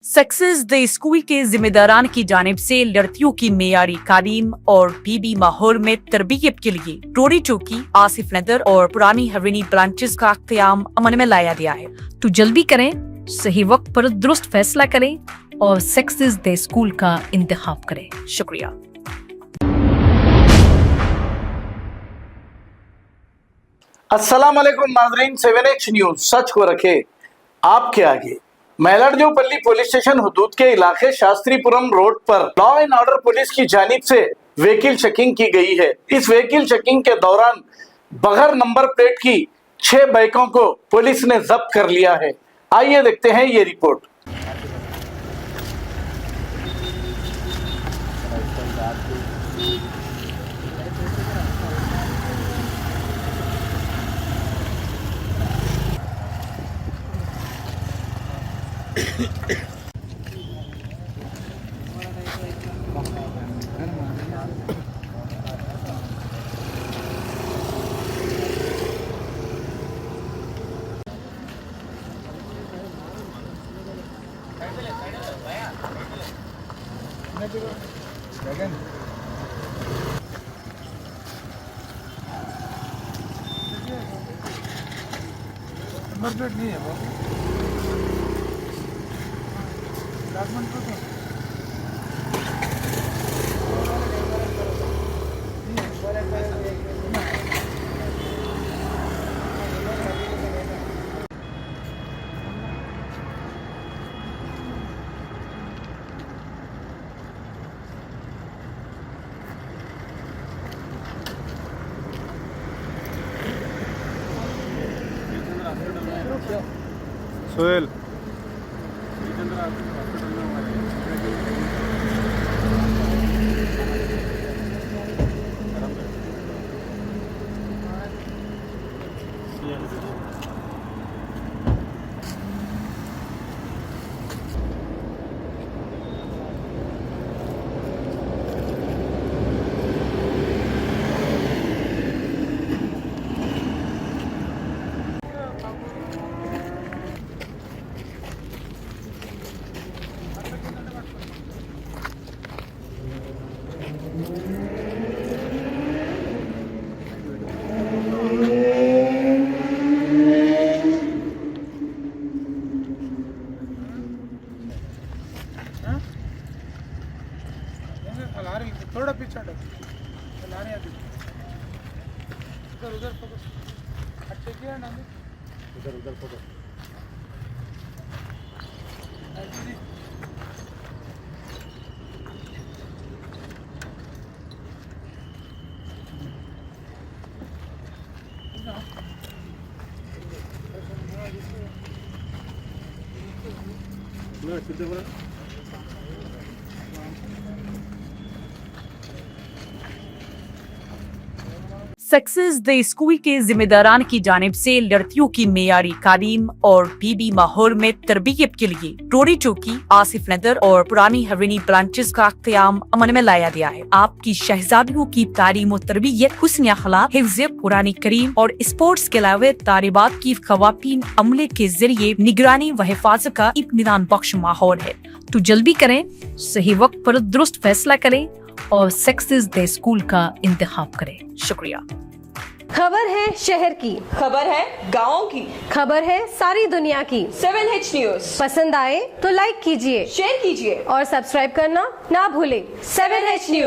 Success the school के जिम्मेदारान की जानिब से लड़कियों की मेयारी तालीम और पीबी माहौल में तरबियत के लिए रोरी चौकी, आसिफ नगर और पुरानी हवेली ब्रांचेस का क़याम अमल में लाया गया है। तो जल्दी करें, सही वक्त पर दुरुस्त फैसला करें और सक्सेस द स्कूल का इंतखाब करें। शुक्रिया। अस्सलाम वालेकुम नाज़रीन, 7H न्यूज सच को रखे आपके आगे। मैलाडजोपल्ली पुलिस स्टेशन हुदूद के इलाके शास्त्रीपुरम रोड पर लॉ एंड ऑर्डर पुलिस की जानिब से व्हीकल चेकिंग की गई है। इस व्हीकल चेकिंग के दौरान बगैर नंबर प्लेट की 6 बाइकों को पुलिस ने जब्त कर लिया है। आइए देखते हैं ये रिपोर्ट। नंबर प्लेट नहीं है वो डॉक्यूमेंट तो सोहेल थोड़ा पीछे हटो, उधर उधर फोकस, अच्छे किया ना, उधर उधर फोकस। सक्सेस द स्कूल के जिम्मेदारान की जानिब से लड़कियों की मेयारी तालीम और पीबी माहौल में तरबियत के लिए रोरी चौकी, आसिफ नगर और पुरानी हवेली ब्रांचेस का क़याम अमल में लाया गया है। आपकी शहजादियों की तालीम और तरबियत, हुस्न अखलाक, हिफ्ज़ कुरान करीम और स्पोर्ट्स के अलावा तालिबात की ख़वातीन अमले के जरिए निगरानी व हिफाजत का इत्मीनान बख्श माहौल है। तो जल्दी करें, सही वक्त पर दुरुस्त फैसला करें और सक्सेस द स्कूल का इंतखाब करें। शुक्रिया। खबर है शहर की, खबर है गाँव की, खबर है सारी दुनिया की। 7H न्यूज पसंद आए तो लाइक कीजिए, शेयर कीजिए और सब्सक्राइब करना ना भूलें। 7H news.